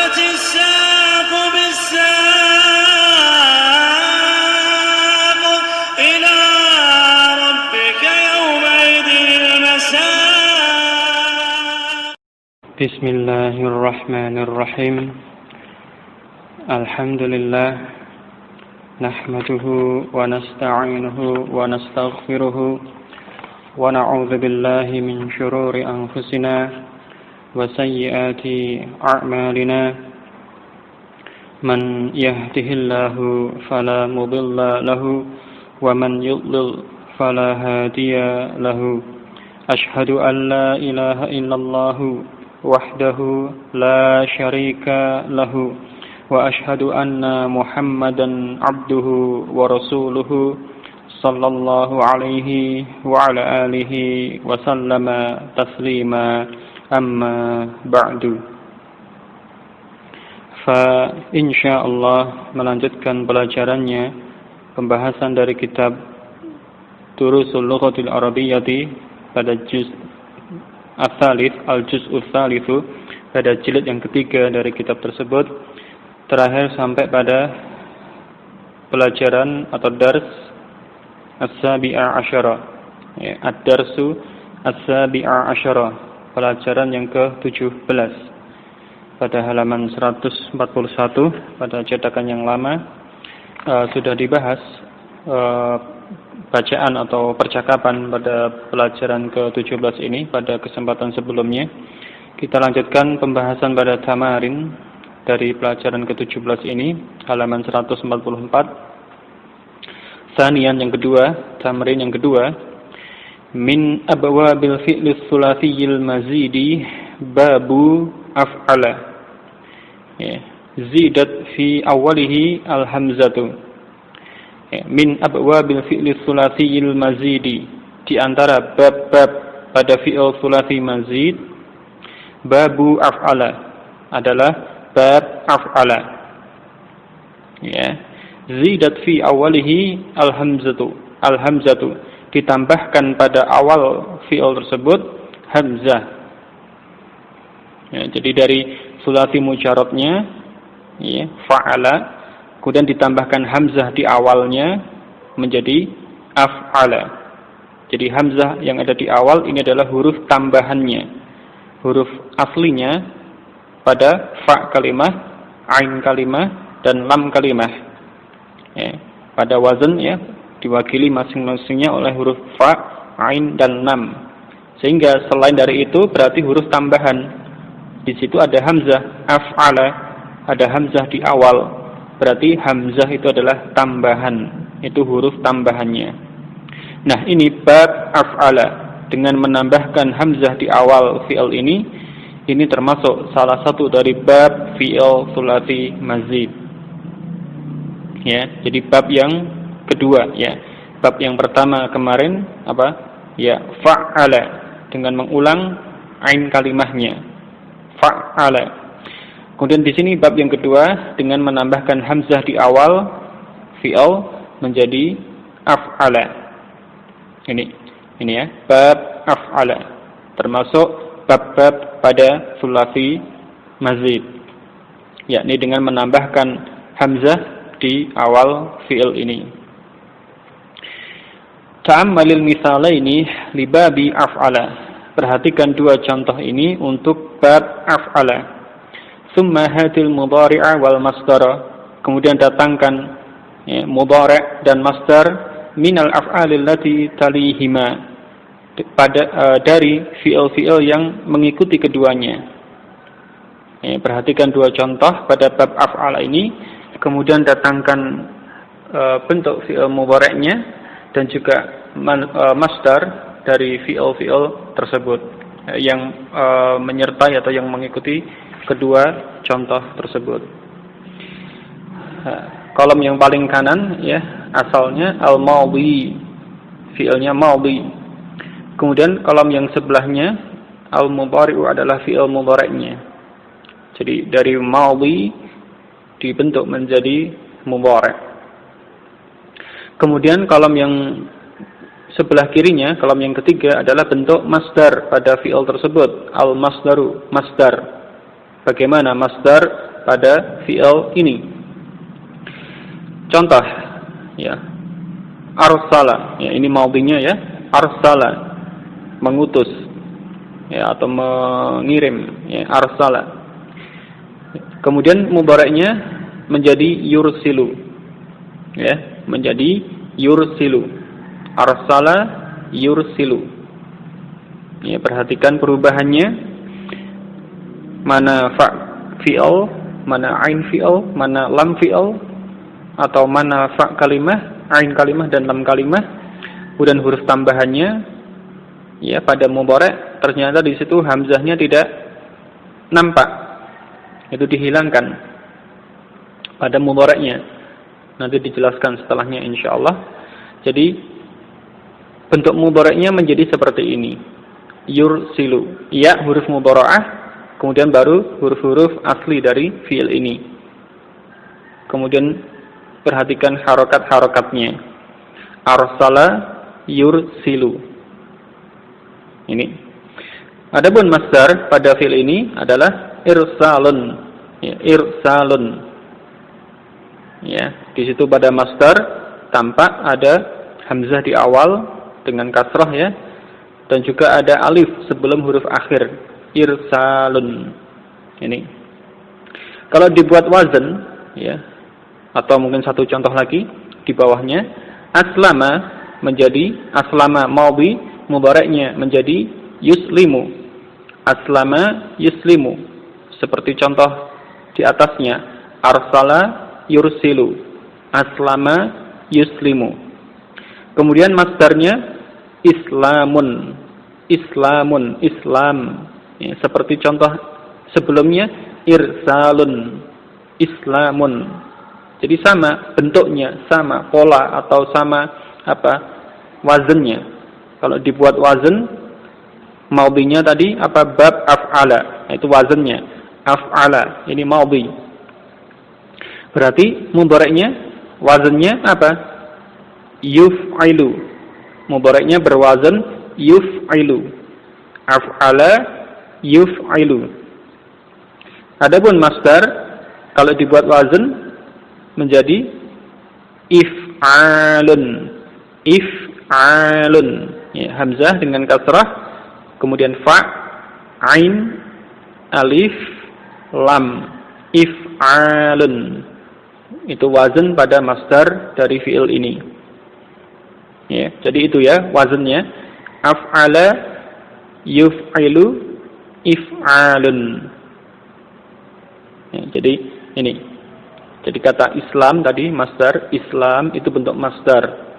والتفت الساق بالساق إلى ربك يومئذ المساق. بسم الله الرحمن الرحيم. الحمد لله نحمده ونستعينه ونستغفره ونعوذ بالله من شرور أنفسنا وسيئات أعمالنا. من يهده الله فلا مضل له ومن يضلل فلا هادي له. أشهد أن لا إله إلا الله وحده لا شريك له وأشهد أن محمدا عبده ورسوله صلى الله عليه وعلى آله وسلم تسليما أما بعد. Insyaallah melanjutkan pelajarannya, pembahasan dari kitab Durusul Lughatil Arabiyyati pada juz al-tsalits, al-juz'ul tsalitsu, pada jilid yang ketiga dari kitab tersebut, terakhir sampai pada pelajaran atau dars as-sabi'a asyara, ad-darsu as-sabi'a asyara, pelajaran yang ke-17 pada halaman 141 pada cetakan yang lama. Sudah dibahas bacaan atau percakapan pada pelajaran ke-17 ini pada kesempatan sebelumnya. Kita lanjutkan pembahasan pada tamarin dari pelajaran ke-17 ini, halaman 144. Sanian yang kedua, tamrin yang kedua, min abwabil fi'lis tsulatsiyil mazidi babu af'ala. Zidat fi awalihi al-hamzatu. Min abwabil fi'lis tsulatsiyil mazidi, di antara bab-bab pada fi'il tsulats mazid, babu af'ala adalah bab af'ala. Zidat fi awalihi al-hamzatu, ditambahkan pada awal fi'il tersebut hamzah. Jadi dari sulasi mujarradnya fa'ala, kemudian ditambahkan hamzah di awalnya menjadi af'ala. Jadi hamzah yang ada di awal ini adalah huruf tambahannya. Huruf aslinya pada fa kalimah, ain kalimah, dan lam kalimah. Pada wazan diwakili masing-masingnya oleh huruf fa, ain, dan lam. Sehingga selain dari itu berarti huruf tambahan. Di situ ada hamzah af'ala, ada hamzah di awal. Berarti hamzah itu adalah tambahan. Itu huruf tambahannya. Nah, ini bab af'ala, dengan menambahkan hamzah di awal fi'il ini termasuk salah satu dari bab fi'il tsulats mazid. Jadi bab yang kedua, Bab yang pertama kemarin apa? Fa'ala, dengan mengulang ain kalimahnya. Fa'ala. Kemudian di sini bab yang kedua dengan menambahkan hamzah di awal fi'il menjadi af'ala. Ini bab af'ala. Termasuk bab-bab pada tsulats mazid. Yakni dengan menambahkan hamzah di awal fi'il ini. Ta'ammalil misalaini li babi af'ala. Perhatikan dua contoh ini untuk bab af'ala. Summa hatil mudhari'a wal masdara. Kemudian datangkan mudhari' dan masdar minal af'alil lati talihima, dari fi'il-fi'il yang mengikuti keduanya. Perhatikan dua contoh pada bab af'ala ini. Kemudian datangkan bentuk fi'il mudhari'nya dan juga masdar dari fi'il-fi'il tersebut yang menyertai atau yang mengikuti kedua contoh tersebut. Kolom yang paling kanan asalnya al-madhi, fi'ilnya madhi. Kemudian kolom yang sebelahnya al-mudhari'u adalah fi'il mudhari'nya. Jadi dari madhi dibentuk menjadi mudhari'. Kemudian kolom yang sebelah kirinya, kolom yang ketiga adalah bentuk masdar pada fi'il tersebut, al-masdaru, masdar. Bagaimana masdar pada fi'il ini. Contoh ya. Arsala, ya ini madhinya ya. Arsala, mengutus ya atau mengirim ya, arsala. Kemudian mudhari'nya menjadi yursilu. Ya, menjadi yursilu. Arsala yursilu. Ya, perhatikan perubahannya. Mana fa fi'il, mana ain fi'il, mana lam fi'il, atau mana fa kalimah, ain kalimah dan lam kalimah. Kemudian huruf tambahannya ya pada mudhari' ternyata di situ hamzahnya tidak nampak. Itu dihilangkan pada mudhari'nya. Nanti dijelaskan setelahnya insyaallah. Jadi bentuk mudhari'nya menjadi seperti ini. Yursilu. Ya huruf mudhara'ah, kemudian baru huruf-huruf asli dari fi'il ini. Kemudian perhatikan harokat-harokatnya. Arsala yursilu. Ini. Adapun masdar pada fi'il ini adalah irsalun. Ya, irsalun. Ya, di situ pada masdar tampak ada hamzah di awal dengan kasrah ya, dan juga ada alif sebelum huruf akhir. Irsalun. Ini. Kalau dibuat wazan ya, atau mungkin satu contoh lagi di bawahnya, aslama menjadi aslama madhi, mudhari'nya menjadi yuslimu. Aslama yuslimu. Seperti contoh di atasnya, arsala yursilu, aslama yuslimu. Kemudian masdarnya islamun, islamun, islam. Ya, seperti contoh sebelumnya irsalun, islamun. Jadi sama bentuknya, sama pola atau sama wazannya. Kalau dibuat wazan madhinya tadi bab af'ala, itu wazannya af'ala, ini madhi. Berarti mudhari'nya wazannya yuf'ilu. Mudhari'nya berwazan yuf'ilu. Af'ala yuf'ilu. Adapun masdar kalau dibuat wazan menjadi if'alun. If'alun. Ya, hamzah dengan kasrah, kemudian fa, ain, alif, lam. If'alun. Itu wazan pada masdar dari fi'il ini. Ya, jadi itu ya wazannya. Af'ala yuf'ilu if'alun. Ya, jadi ini. Jadi kata Islam tadi masdar, Islam itu bentuk masdar.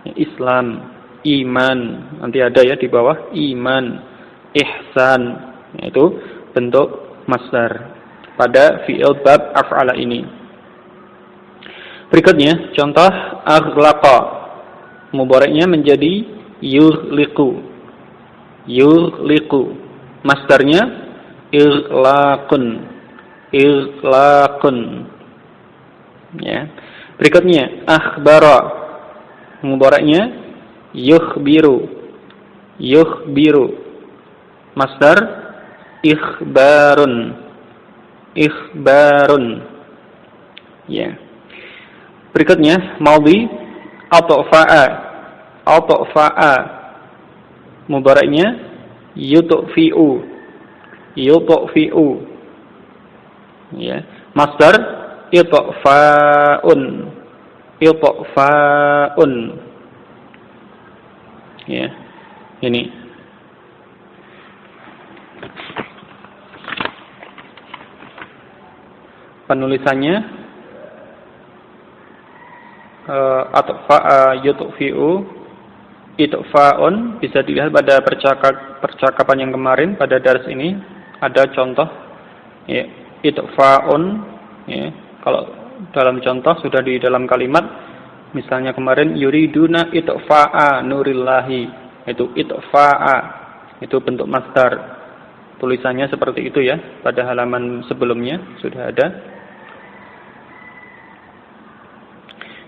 Ya, Islam, iman, nanti ada ya di bawah, iman, ihsan. Ya, itu bentuk masdar pada fi'il bab af'ala ini. Berikutnya contoh aghlaqa. Mudhari'nya menjadi yughliqu. Yughliqu. Masdarnya ighlaqun. Ighlaqun. Ya. Berikutnya akhbara. Mudhari'nya yukhbiru. Yukhbiru. Masdar ikhbarun. Ikhbarun. Ya. Berikutnya madhi atfa'a. Atfa'a. Mudhari'nya yutfi'u. Yutfi'u. Ya. Masdar itfa'un. Itfa'un. Ya. Ini. Penulisannya atfa'a yutfi'u, itfa'un. Bisa dilihat pada percakapan yang kemarin pada dars ini ada contoh ya, itfa'un ya. Kalau dalam contoh sudah di dalam kalimat, misalnya kemarin yuriduna itfa'a nurillahi, itu itfa'a, itu bentuk masdar. Tulisannya seperti itu ya, pada halaman sebelumnya sudah ada.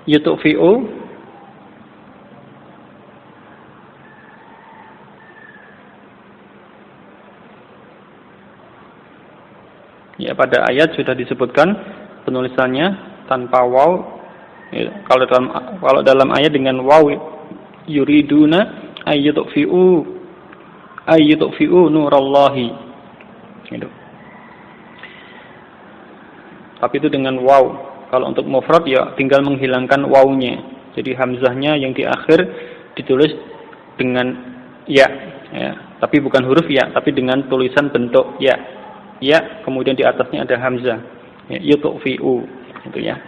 Yutfi'u ya. Ya, pada ayat sudah disebutkan penulisannya tanpa waw. Ya, kalau dalam ayat dengan waw, yuriduna ayyutfi'u nurallahi. Gitu. Tapi itu dengan waw. Kalau untuk mufrad ya tinggal menghilangkan wawnya. Jadi hamzahnya yang di akhir ditulis dengan ya. Tapi bukan huruf ya, tapi dengan tulisan bentuk ya. Ya, kemudian di atasnya ada hamzah. Ya, yutfi'u, gitu ya.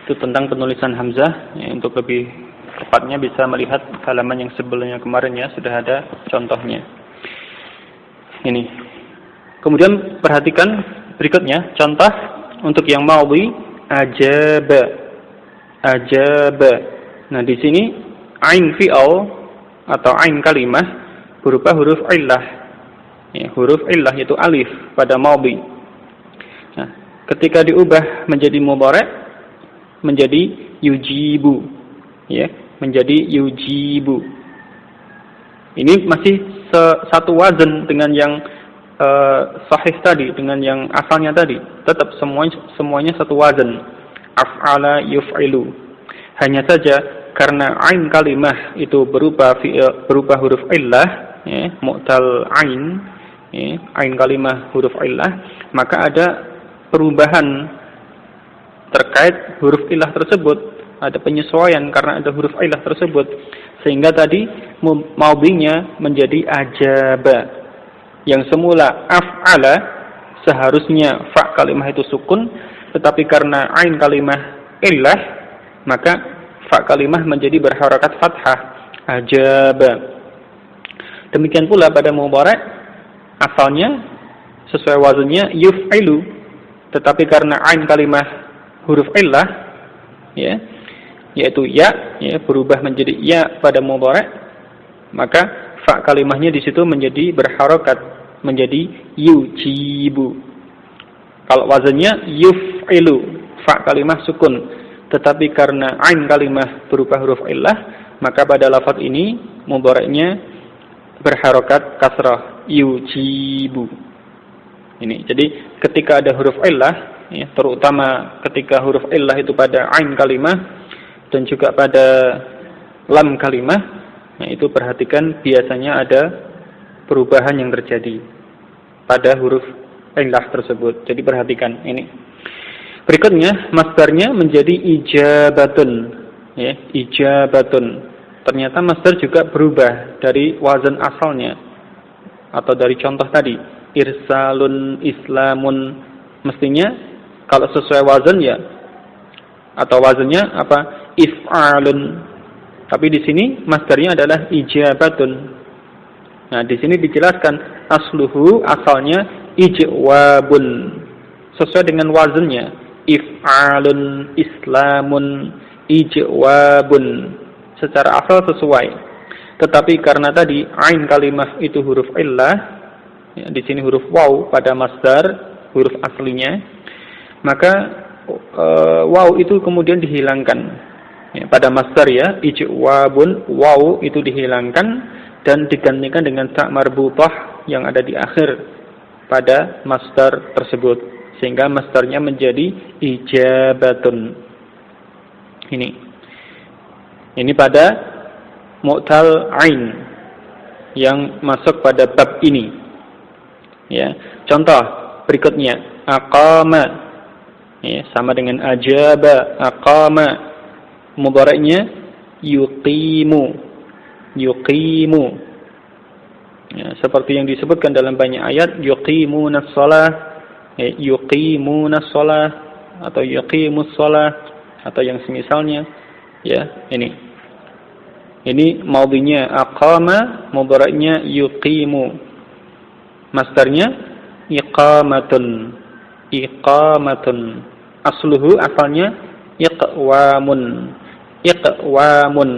Itu tentang penulisan hamzah. Ya, untuk lebih tepatnya bisa melihat halaman yang sebelumnya kemarin ya, sudah ada contohnya. Ini. Kemudian perhatikan berikutnya contoh untuk yang madhi ajaba. Ajaba. Nah, di sini ain fi'al atau ain kalimah berupa huruf illah. Ya, huruf illah yaitu alif pada madhi. Nah, ketika diubah menjadi mudhari' menjadi yujibu. Ya, menjadi yujibu. Ini masih satu wazan dengan yang sahih tadi, dengan yang asalnya tadi. Tetap semuanya satu wazan. Af'ala yuf'ilu. Hanya saja karena ain kalimah itu berupa huruf illah, ya, mu'tal ain, ya, ain kalimah huruf illah, maka ada perubahan terkait huruf illah tersebut, ada penyesuaian karena ada huruf illah tersebut, sehingga tadi madhinya menjadi ajaba. Yang semula af'ala seharusnya fa kalimah itu sukun, tetapi karena ain kalimah illah maka fa kalimah menjadi berharakat fathah, ajaba. Demikian pula pada mudhari' asalnya sesuai wazannya yuf'ilu, tetapi karena ain kalimah huruf illah, ya, yaitu ya, berubah menjadi ya pada mudhari', maka fa kalimahnya di situ menjadi berharakat, menjadi yujibu. Kalau wazannya yuf'ilu, fa kalimah sukun, tetapi karena ain kalimah berupa huruf illah, maka pada lafaz ini mudhari'nya berharakat kasrah, yujibu. Ini. Jadi ketika ada huruf illah, ya, terutama ketika huruf illah itu pada ain kalimah dan juga pada lam kalimah, nah itu perhatikan biasanya ada perubahan yang terjadi pada huruf illah tersebut. Jadi perhatikan ini. Berikutnya masdarnya menjadi ijabatun, ya, ijabatun. Ternyata masdar juga berubah dari wazan asalnya atau dari contoh tadi, irsalun, islamun. Mestinya kalau sesuai wazan ya, atau wazannya apa? If'alun. Tapi di sini masdarnya adalah ijabatun. Nah, di sini dijelaskan asluhu, asalnya ijwabun. Sesuai dengan wazannya, if'alun, islamun, ijwabun. Secara asal sesuai. Tetapi karena tadi ain kalimah itu huruf illah, ya, di sini huruf waw pada masdar, huruf aslinya, maka waw itu kemudian dihilangkan. Ya, pada masdar ya, ijwabun, waw itu dihilangkan dan digantikan dengan ta marbutah yang ada di akhir pada masdar tersebut, sehingga masdarnya menjadi ijabatun. Ini pada mu'tal ain yang masuk pada bab ini. Ya, contoh berikutnya aqama, ya, sama dengan ajaba. Aqama mudhari'nya yuqimu, yuqimu, ya, seperti yang disebutkan dalam banyak ayat, yuqimunas shalah, ya, yuqimunas shalah atau yuqimus shalah atau yang semisalnya, ya. Ini madhinya aqama, mudhari'nya yuqimu, masdarnya iqamatun, iqamatun. Asluhu, asalnya iqwamun, iqwamun.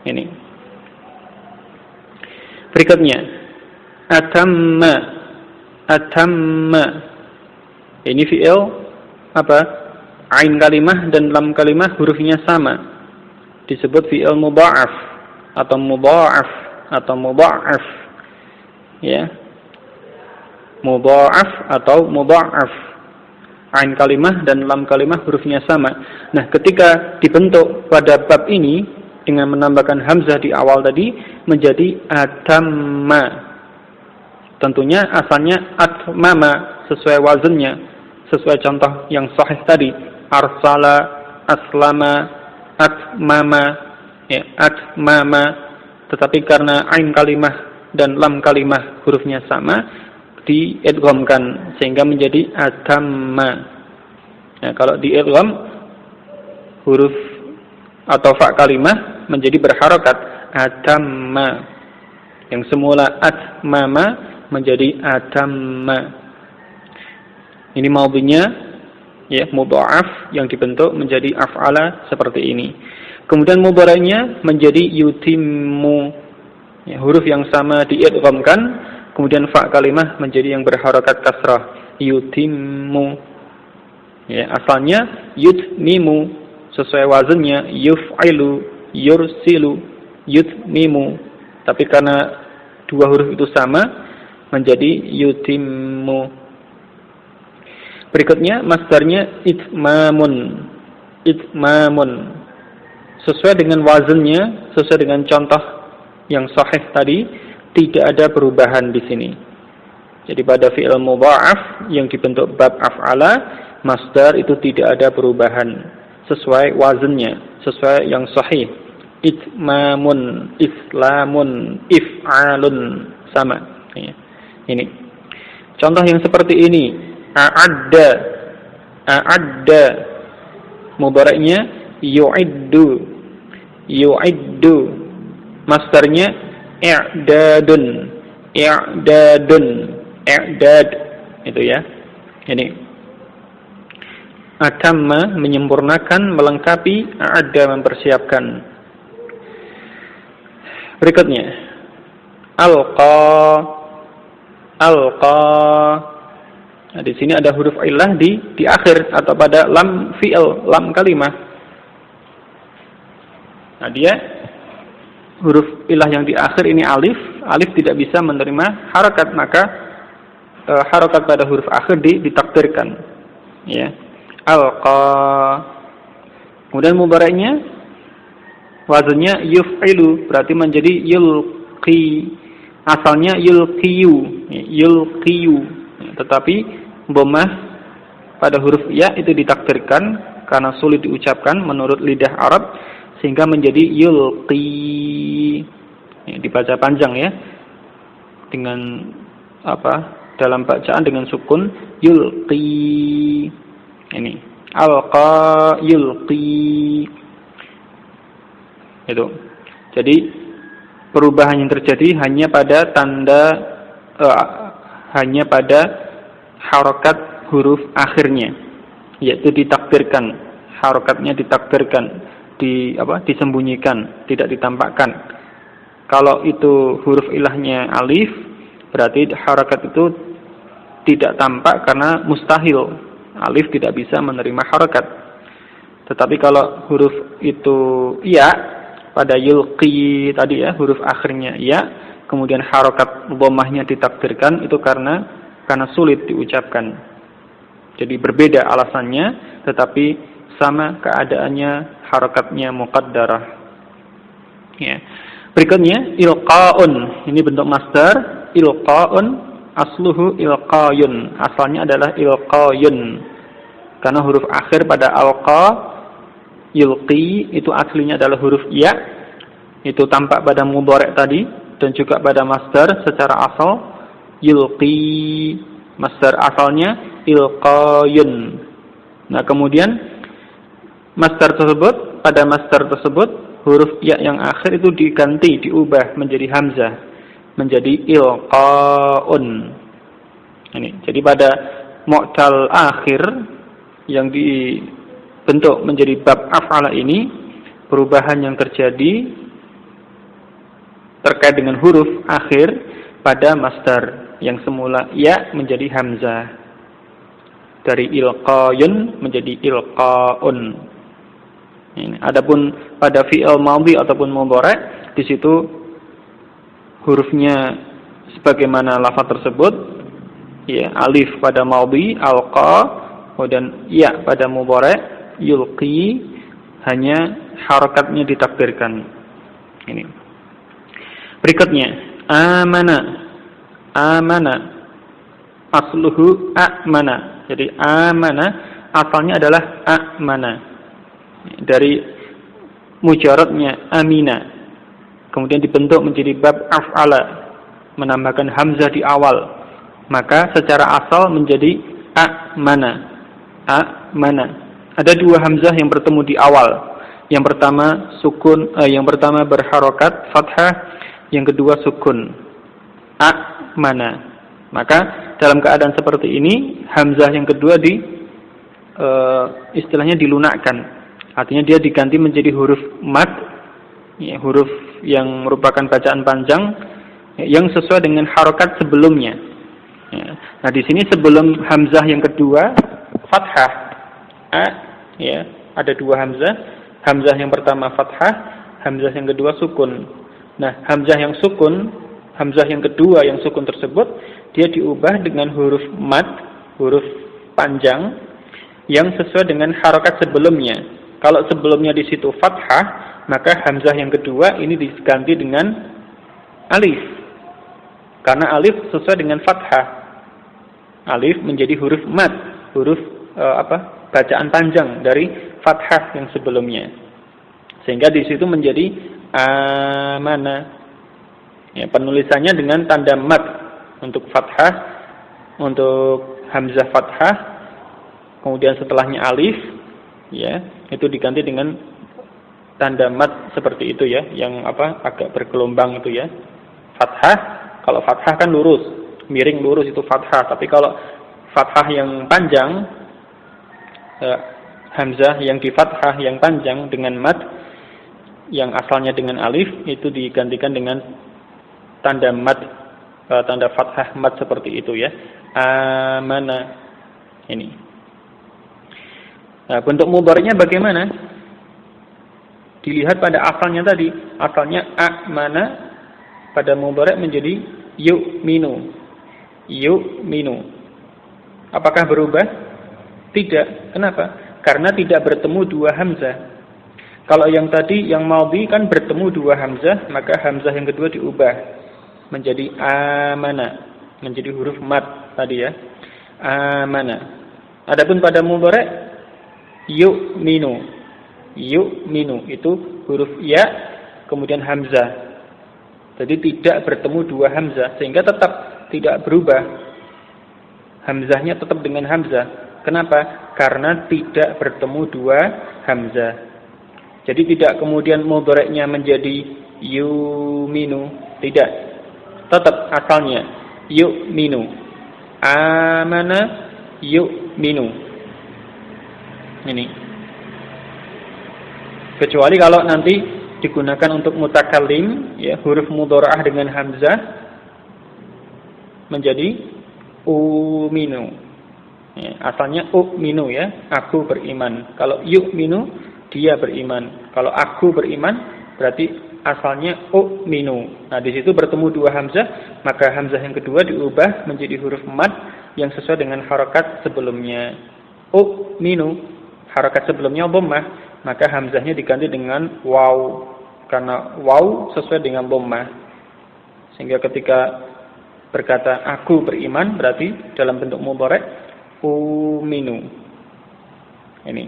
Ini. Berikutnya atamma, atamma. Ini fi'il apa? Ain kalimah dan lam kalimah hurufnya sama. Disebut fi'il mudha'af atau mudha'af atau mudha'af. Ya. mudha'af atau mudha'af. Ain kalimah dan lam kalimah hurufnya sama. Nah, ketika dibentuk pada bab ini dengan menambahkan hamzah di awal tadi menjadi atamma. Tentunya asalnya atmama sesuai wazannya, sesuai contoh yang sahih tadi. Arsala, aslama, atmama, ya, atmama. Tetapi karena ain kalimah dan lam kalimah hurufnya sama, diidghamkan sehingga menjadi atamma. Nah, kalau diidgham huruf atau fa kalimah menjadi berharokat atamma. Yang semula atmama menjadi atamma. Ini maudhinya ya mudha'af yang dibentuk menjadi af'ala seperti ini. Kemudian mudhari'nya menjadi yutimmu. Ya, huruf yang sama diidghamkan. Kemudian fa kalimah menjadi yang berharokat kasrah, yutimmu. Ya, asalnya yutmimu sesuai wazannya yuf'ilu, yursilu, yutmimu. Tapi karena dua huruf itu sama menjadi yutimmu. Berikutnya masdarnya itmamun. Itmamun. Sesuai dengan wazannya, sesuai dengan contoh yang sahih tadi, tidak ada perubahan di sini. Jadi pada fi'il mudha'af yang dibentuk bab af'ala, masdar itu tidak ada perubahan sesuai wazannya, sesuai yang sahih. Itmamun, islamun, if'alun sama. Ini. Contoh yang seperti ini, a'adda. A'adda mudhari'nya yu'iddu. Yu'iddu. Masdarnya i'dadun, i'dadun, i'dad, itu ya. Ini atamma menyempurnakan, melengkapi, a'adda mempersiapkan. Berikutnya alqa, alqa. Nah, di sini ada huruf illah di akhir atau pada lam fi'il, lam kalimah. Nah, dia huruf ilah yang di akhir ini alif, alif tidak bisa menerima harokat, maka harokat pada huruf akhir ditakdirkan. Ya, alqa. Kemudian mudhari'nya wazannya yuf'ilu, berarti menjadi yulqi. Asalnya yulqiyu, yulqiyu. Tetapi dhammah pada huruf ya itu ditakdirkan karena sulit diucapkan menurut lidah Arab, sehingga menjadi yulqi. Ya, dibaca panjang ya. Dengan dalam bacaan dengan sukun yulqi. Ini alqa yulqi. Itu. Jadi perubahan yang terjadi hanya pada hanya pada harokat huruf akhirnya, yaitu ditakdirkan. Harokatnya ditakdirkan, disembunyikan, tidak ditampakkan. Kalau itu huruf ilahnya alif, berarti harokat itu tidak tampak karena mustahil. Alif tidak bisa menerima harokat. Tetapi kalau huruf itu ya, pada yulqi tadi ya, huruf akhirnya ya, kemudian harokat dhammahnya ditakdirkan, itu karena sulit diucapkan. Jadi berbeda alasannya, tetapi sama keadaannya, harokatnya muqaddarah. Ya. Berikutnya ilqaun. Ini bentuk masdar. Ilqaun asluhu ilqayun. Asalnya adalah ilqayun. Karena huruf akhir pada alqa yulqi itu aslinya adalah huruf ya. Itu tampak pada mudhari' tadi dan juga pada masdar secara asal yulqi. Masdar asalnya ilqayun. Nah, kemudian masdar tersebut, pada masdar tersebut huruf ya yang akhir itu diganti, diubah menjadi hamzah, menjadi ilqaun. Ini. Jadi pada mu'tal akhir yang dibentuk menjadi bab af'ala ini, perubahan yang terjadi terkait dengan huruf akhir pada masdar yang semula ya menjadi hamzah, dari ilqayun menjadi ilqaun. Ini. Adapun pada fi'il madhi ataupun mudhari', di situ hurufnya sebagaimana lafaz tersebut ya, alif pada madhi, alqa, kemudian ya pada mudhari', yulqi, hanya harakatnya ditakdirkan. Ini. Berikutnya, amana. Amana. Asluhu a'mana. Jadi amana asalnya adalah a'mana. Dari mujaradnya amina. Kemudian dibentuk menjadi bab af'ala, menambahkan hamzah di awal. Maka secara asal menjadi a'mana. A'mana. Ada dua hamzah yang bertemu di awal. Yang pertama berharokat fathah, yang kedua sukun. A'mana. Maka dalam keadaan seperti ini hamzah yang kedua istilahnya dilunakkan. Artinya dia diganti menjadi huruf mad, ya, huruf yang merupakan bacaan panjang yang sesuai dengan harokat sebelumnya. Ya. Nah di sini sebelum hamzah yang kedua fathah, ya, ada dua hamzah. Hamzah yang pertama fathah, hamzah yang kedua sukun. Nah hamzah yang kedua yang sukun tersebut dia diubah dengan huruf mad, huruf panjang yang sesuai dengan harokat sebelumnya. Kalau sebelumnya di situ fathah, maka hamzah yang kedua ini diganti dengan alif. Karena alif sesuai dengan fathah. Alif menjadi huruf mad, huruf bacaan panjang dari fathah yang sebelumnya. Sehingga di situ menjadi amana. Ya, penulisannya dengan tanda mad untuk fathah, untuk hamzah fathah, kemudian setelahnya alif, ya, itu diganti dengan tanda mad seperti itu ya, yang agak bergelombang itu ya. Fathah, kalau fathah kan lurus, miring lurus itu fathah, tapi kalau fathah yang panjang, hamzah yang di fathah yang panjang dengan mad yang asalnya dengan alif itu digantikan dengan tanda mad, tanda fathah mad seperti itu ya. Amana. Ini. Nah, bentuk mudhari'nya bagaimana? Dilihat pada asalnya tadi. Asalnya amana pada mudhari' menjadi yu'minu. Yu'minu. Apakah berubah? Tidak. Kenapa? Karena tidak bertemu dua hamzah. Kalau yang tadi yang madhi kan bertemu dua hamzah, maka hamzah yang kedua diubah menjadi amana, menjadi huruf mad tadi ya. Amana. Adapun pada mudhari' yu'minu. Yu'minu itu huruf ya kemudian hamzah. Jadi tidak bertemu dua hamzah sehingga tetap tidak berubah. Hamzahnya tetap dengan hamzah. Kenapa? Karena tidak bertemu dua hamzah. Jadi tidak kemudian mudhari'nya menjadi yu'minu, tidak. Tetap asalnya yu'minu. Amana yu'minu. Ini. Kecuali kalau nanti digunakan untuk mutakallim, ya, huruf mudhara'ah dengan hamzah menjadi uminu. Ya, asalnya u'minu ya, aku beriman. Kalau yu'minu dia beriman. Kalau aku beriman berarti asalnya u'minu. Nah, di situ bertemu dua hamzah, maka hamzah yang kedua diubah menjadi huruf mad yang sesuai dengan harakat sebelumnya. U'minu, harakat sebelumnya dhammah, maka hamzahnya diganti dengan waw. Karena waw sesuai dengan dhammah. Sehingga ketika berkata aku beriman berarti dalam bentuk mudhari' u'minu. Ini.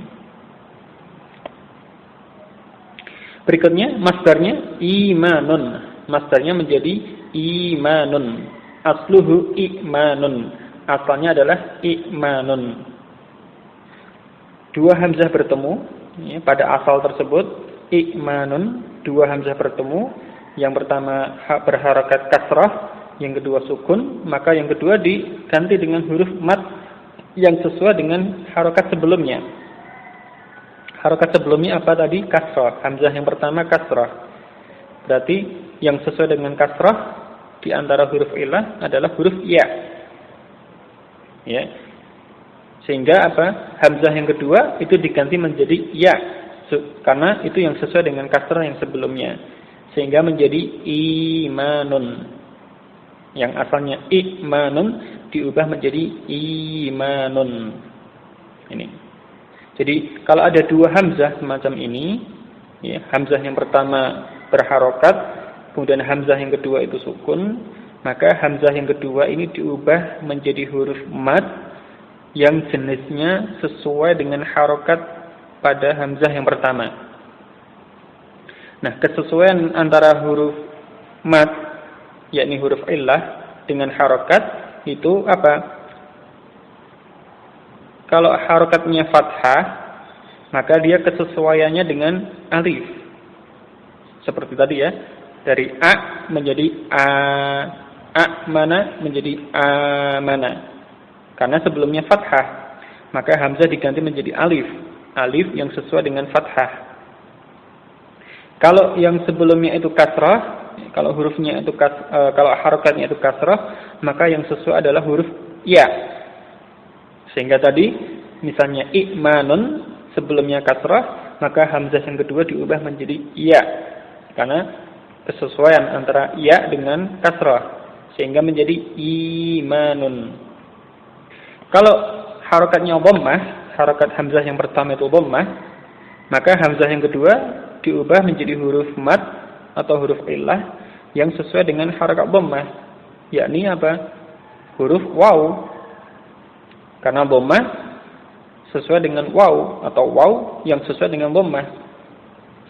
Berikutnya masdarnya imanun. Masdarnya menjadi imanun. Asluhu imanun. Asalnya adalah imanun. Dua hamzah bertemu ya, pada asal tersebut imanun. Dua hamzah bertemu. Yang pertama berharakat kasrah, yang kedua sukun. Maka yang kedua diganti dengan huruf mad yang sesuai dengan harakat sebelumnya. Harokat sebelumnya apa tadi? Kasrah. Hamzah yang pertama kasrah. Berarti yang sesuai dengan kasrah di antara huruf ilah adalah huruf ya. Ya. Sehingga apa? Hamzah yang kedua itu diganti menjadi ya. Karena itu yang sesuai dengan kasrah yang sebelumnya. Sehingga menjadi imanun. Yang asalnya imanun diubah menjadi imanun. Ini. Jadi kalau ada dua hamzah semacam ini, ya, hamzah yang pertama berharokat, kemudian hamzah yang kedua itu sukun, maka hamzah yang kedua ini diubah menjadi huruf mad yang jenisnya sesuai dengan harokat pada hamzah yang pertama. Nah, kesesuaian antara huruf mad, yakni huruf illah, dengan harokat itu apa? Kalau harokatnya fathah, maka dia kesesuaiannya dengan alif. Seperti tadi ya, dari a menjadi a mana menjadi a mana. Karena sebelumnya fathah, maka hamzah diganti menjadi alif. Alif yang sesuai dengan fathah. Kalau yang sebelumnya itu kasrah, kalau hurufnya itu kalau harokatnya itu kasrah, maka yang sesuai adalah huruf ya. Sehingga tadi misalnya imanun sebelumnya kasrah, maka hamzah yang kedua diubah menjadi ya. Karena kesesuaian antara ya dengan kasrah, sehingga menjadi imanun. Kalau harokatnya dhammah, harokat hamzah yang pertama itu dhammah, maka hamzah yang kedua diubah menjadi huruf mad atau huruf illah yang sesuai dengan harokat dhammah, yakni apa? Huruf waw. Karena dhammah sesuai dengan waw atau waw yang sesuai dengan dhammah.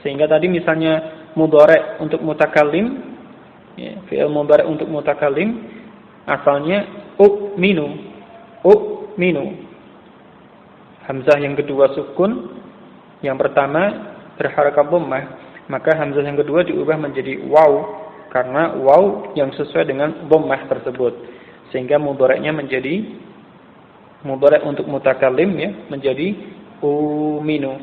Sehingga tadi misalnya mudhari' untuk mutakallim, ya, fi'il mudhari' untuk mutakallim asalnya u'minu. Hamzah yang kedua sukun, yang pertama berharakat dhammah, maka hamzah yang kedua diubah menjadi waw karena waw yang sesuai dengan dhammah tersebut. Sehingga mudhari'nya menjadi mudhari' untuk mutakallim, ya, menjadi uminu.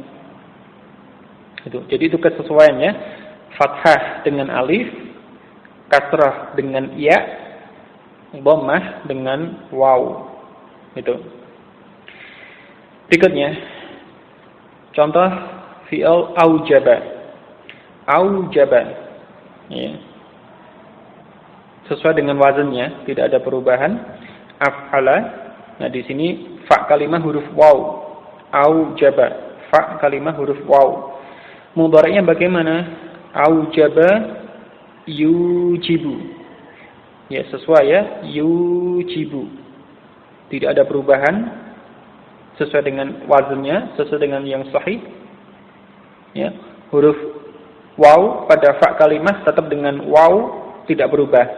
Jadi itu kesesuaiannya, fathah dengan alif, kasrah dengan ya, dhammah dengan waw. Itu. Berikutnya contoh fi'il aujaba. Aujaba, ya. Sesuai dengan wazannya, tidak ada perubahan. Af'ala. Nah, di sini fa kalimah huruf waw. Aujaba, fa kalimah huruf waw. Mudhari'nya bagaimana? Aujaba yujibu. Ya, sesuai ya, yujibu. Tidak ada perubahan, sesuai dengan wazannya, sesuai dengan yang sahih. Ya, huruf waw pada fa kalimah tetap dengan waw, tidak berubah.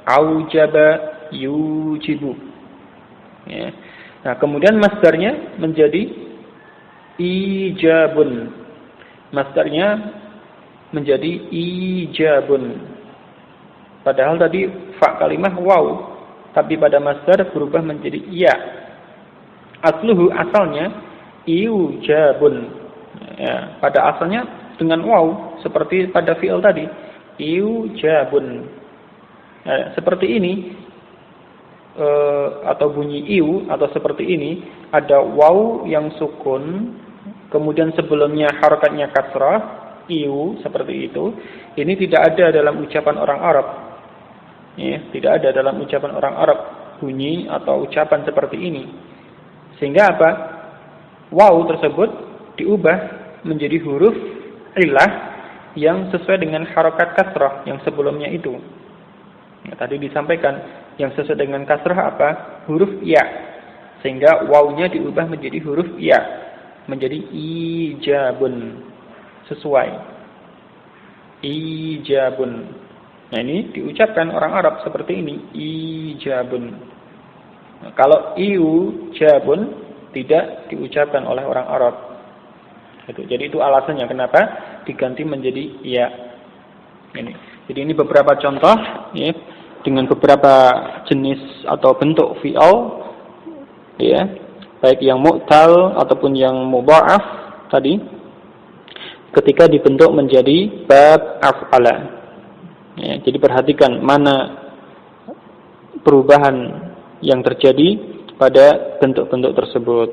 Aujaba yujibu. Ya. Nah, kemudian masdarnya menjadi ijabun. Masdarnya menjadi ijabun. Padahal tadi fa kalimah waw, tapi pada masdar berubah menjadi ya. Asluhu, asalnya iujabun. Ya, pada asalnya dengan waw seperti pada fi'il tadi, iujabun. Ya, seperti ini. Atau bunyi iu atau seperti ini, ada waw yang sukun, kemudian sebelumnya harokatnya kasrah, iu, seperti itu. Ini tidak ada dalam ucapan orang Arab. Ya, tidak ada dalam ucapan orang Arab bunyi atau ucapan seperti ini. Sehingga apa? Waw tersebut diubah menjadi huruf illah yang sesuai dengan harokat kasrah yang sebelumnya itu. Ya, tadi disampaikan yang sesuai dengan kasrah apa? Huruf ya. Sehingga wawnya diubah menjadi huruf ya, menjadi ijabun. Sesuai. Ijabun. Nah, ini diucapkan orang Arab seperti ini, ijabun. Nah, kalau iujabun tidak diucapkan oleh orang Arab. Jadi itu alasannya kenapa diganti menjadi ya. Ini. Jadi ini beberapa contoh, ya, dengan beberapa jenis atau bentuk fi'al, ya, baik yang mu'tal ataupun yang mudha'af tadi, ketika dibentuk menjadi bab af'ala. Ya, jadi perhatikan mana perubahan yang terjadi pada bentuk-bentuk tersebut.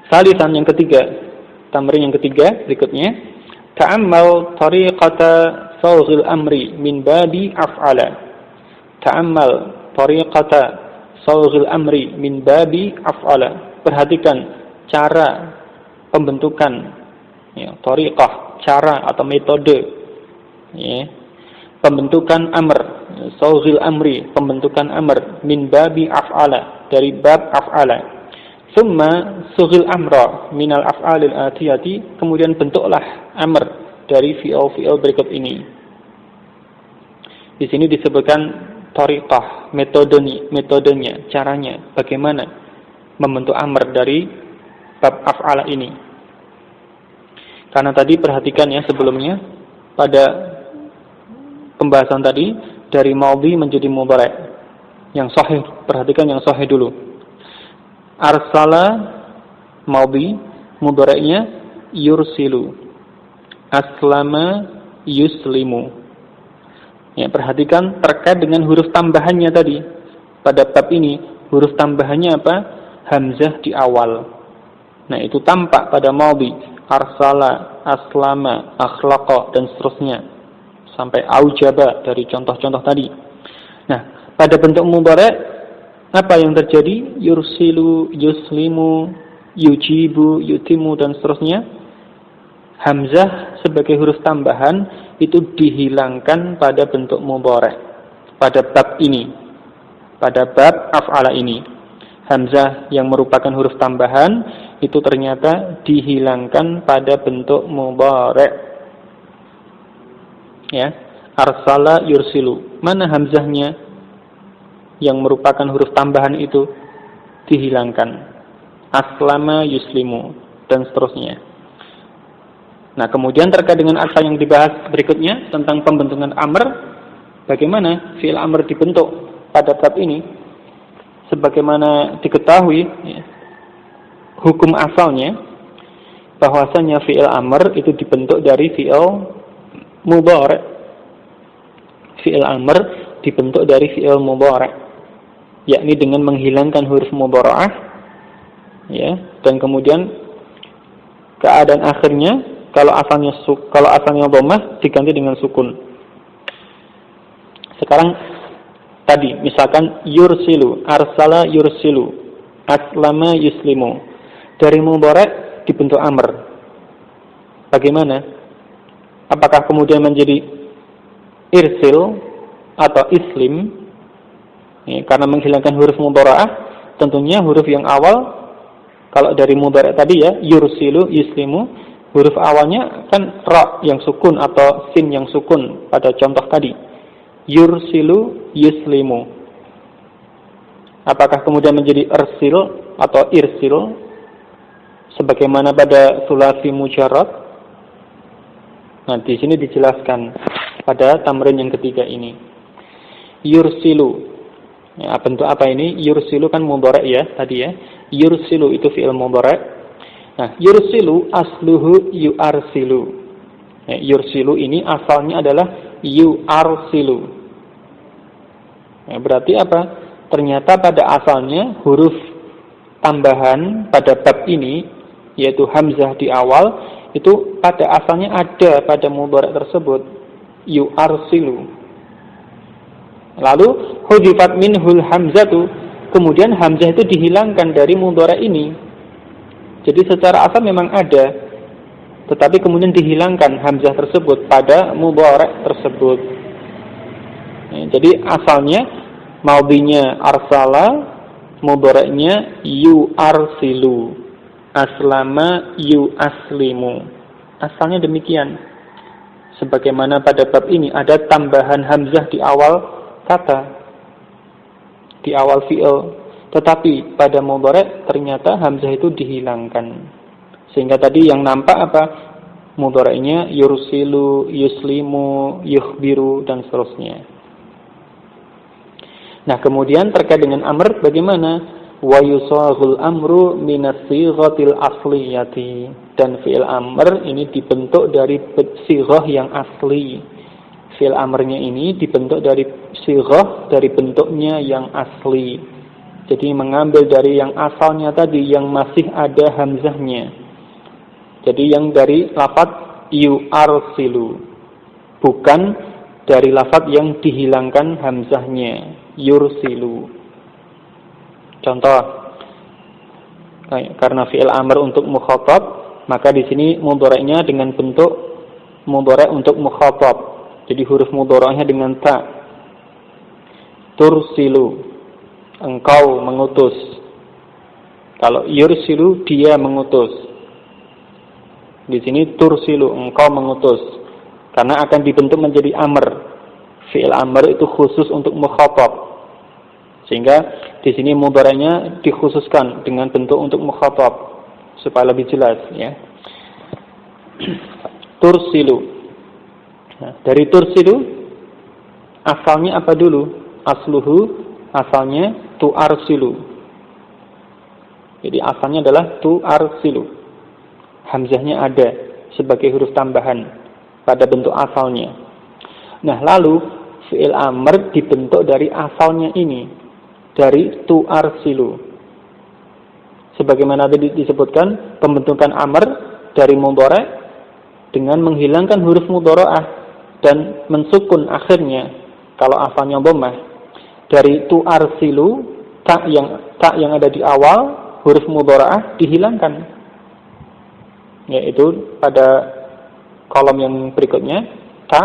Salisan, yang ketiga, tamrin yang ketiga berikutnya, ta'ammal tariqata sawghil amri min babi af'ala. ta'ammal tariqata sawghil amri min babi af'ala. Perhatikan cara pembentukan, ya, tariqah, cara atau metode, ya, pembentukan amr, sawghil amri, pembentukan amr, min babi af'ala, dari bab af'ala. Summa sughil amra minal af'alil atiyati, kemudian bentuklah amr dari fi'il berikut ini. Di sini disebutkan tariqah, metodenya, caranya, bagaimana membentuk amr dari bab af'ala ini. Karena tadi perhatikan ya sebelumnya pada pembahasan tadi dari madhi menjadi mudhari'. Yang sahih, perhatikan yang sahih dulu. Arsala madhi, mudhari'nya yursilu. Aslama yuslimu. Ya, perhatikan terkait dengan huruf tambahannya tadi. Pada bab ini huruf tambahannya apa? Hamzah di awal. Nah, itu tampak pada madhi. Arsala, aslama, akhlaqa, dan seterusnya. Sampai aujaba dari contoh-contoh tadi. Nah, pada bentuk mudhari' apa yang terjadi? Yursilu, yuslimu, yujibu, yutimu, dan seterusnya. Hamzah sebagai huruf tambahan itu dihilangkan pada bentuk mudhari'. Pada bab ini, pada bab af'ala ini, hamzah yang merupakan huruf tambahan itu ternyata dihilangkan pada bentuk mudhari'. Ya, arsala yursilu. Mana hamzahnya yang merupakan huruf tambahan itu? Dihilangkan. Aslama yuslimu, dan seterusnya. Nah, kemudian terkait dengan apa yang dibahas berikutnya tentang pembentukan amr, bagaimana fi'il amr dibentuk pada bab ini? Sebagaimana diketahui, ya, hukum asalnya bahwasanya fi'il amr itu dibentuk dari fi'il mudhari'. Fi'il amr dibentuk dari fi'il mudhari', yakni dengan menghilangkan huruf mudhara'ah, ya, dan kemudian keadaan akhirnya kalau asalnya dhammah diganti dengan sukun. Sekarang tadi misalkan yursilu, arsala yursilu, aslama yuslimu, dari mudhari' dibentuk amr. Bagaimana? Apakah kemudian menjadi irsil atau islim? Ya, karena menghilangkan huruf mudhara'ah, tentunya huruf yang awal, kalau dari mudhari' tadi ya, yursilu, yuslimu, huruf awalnya kan ra yang sukun atau sin yang sukun pada contoh tadi. Yursilu, yuslimu. Apakah kemudian menjadi irsil atau irsil sebagaimana pada sulasi mujarrad? Nah, di sini dijelaskan pada tamrin yang ketiga ini. Yursilu. Ya, bentuk apa ini? Yursilu kan mudhari' ya tadi ya. Yursilu itu fi'il mudhari'. Nah, yursilu asluhu yuarsilu. Ya, yursilu ini asalnya adalah yuarsilu. Ya, berarti apa? Ternyata pada asalnya huruf tambahan pada bab ini, yaitu hamzah di awal, itu pada asalnya ada pada mudhari' tersebut, yuarsilu. Lalu hudifat minhul hamzatu, kemudian hamzah itu dihilangkan dari mudhari' ini. Jadi secara asal memang ada, tetapi kemudian dihilangkan hamzah tersebut pada mudhari' tersebut. Ya, jadi asalnya madhinya arsala, mudhari'nya yuarsilu, aslama yuaslimu. Asalnya demikian. Sebagaimana pada bab ini ada tambahan hamzah di awal kata, di awal fi'il. Tetapi pada mudhari' ternyata hamzah itu dihilangkan. Sehingga tadi yang nampak apa? Mudhari'nya yursilu, yuslimu, yukhbiru, dan seterusnya. Nah, kemudian terkait dengan amr bagaimana? Wa yusaghul amru minas sighatil asliyati. Dan fi'il amr ini dibentuk dari sighah yang asli. Fi'il amrnya ini dibentuk dari sighah, dari bentuknya yang asli. Jadi mengambil dari yang asalnya tadi yang masih ada hamzahnya. Jadi yang dari lafaz yuarsilu, bukan dari lafaz yang dihilangkan hamzahnya, yursilu. Contoh, karena fi'il amr untuk mukhatab, maka di sini mudhari'nya dengan bentuk mudhari' untuk mukhatab. Jadi huruf mudhari'nya dengan ta. Tursilu, engkau mengutus. Kalau yursilu, dia mengutus. Di sini tursilu, engkau mengutus. Karena akan dibentuk menjadi amr. Fi'il amr itu khusus untuk mukhatab. Sehingga di sini mudhari'nya dikhususkan dengan bentuk untuk mukhatab supaya lebih jelas, ya. Tursilu. Nah, dari tursilu asalnya apa dulu? Asluhu, asalnya tuarsilu. Jadi asalnya adalah tuarsilu. Hamzahnya ada sebagai huruf tambahan pada bentuk asalnya. Nah, lalu fi'il amr dibentuk dari asalnya ini, dari tuarsilu. Sebagaimana tadi disebutkan, pembentukan amr dari mudhari' dengan menghilangkan huruf mudhara'ah dan mensukun akhirnya kalau asalnya dhammah. Dari tuarsilu, ta yang ada di awal huruf mudhara'ah dihilangkan. Yaitu pada kolom yang berikutnya, ta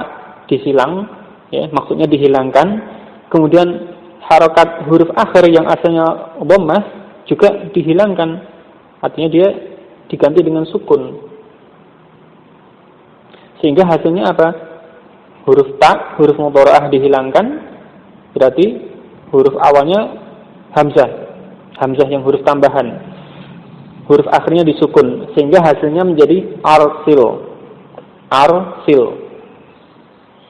disilang, ya, maksudnya dihilangkan. Kemudian harokat huruf akhir yang asalnya dhammah juga dihilangkan. Artinya dia diganti dengan sukun. Sehingga hasilnya apa? Huruf ta, huruf mudhara'ah dihilangkan, berarti huruf awalnya hamzah. Hamzah yang huruf tambahan. Huruf akhirnya disukun, sehingga hasilnya menjadi arsil. Arsil.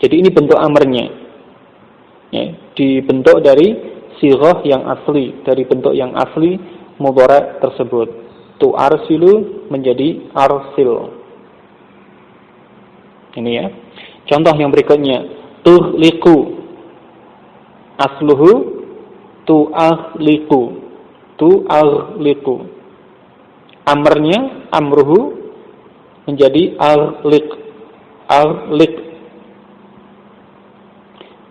Jadi ini bentuk amrnya. Ya, dibentuk dari sighah yang asli, dari bentuk yang asli mudhari' tersebut. Tuarsilu menjadi arsil. Ini ya. Contoh yang berikutnya, tuhliku. Asluhu tu'ahliku. Tu'ahliku. Amrnya, amruhu menjadi ahlik. Ahlik.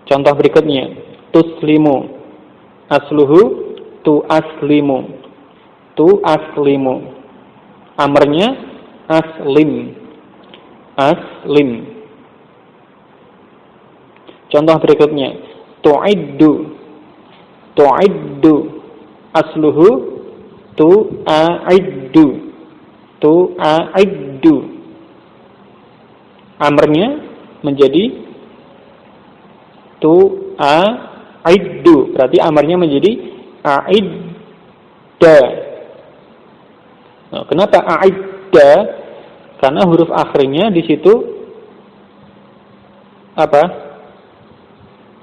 Contoh berikutnya, tuslimu. Asluhu tu'aslimu. Tu'aslimu. Amrnya aslim. Aslim. Contoh berikutnya, tu'iddu. Tu'iddu. Asluhu tu'a'iddu. Tu'a'iddu. Amrnya menjadi tu'a'iddu. Berarti amrnya menjadi a'idda. Nah, kenapa a'idda? Karena huruf akhirnya di situ apa?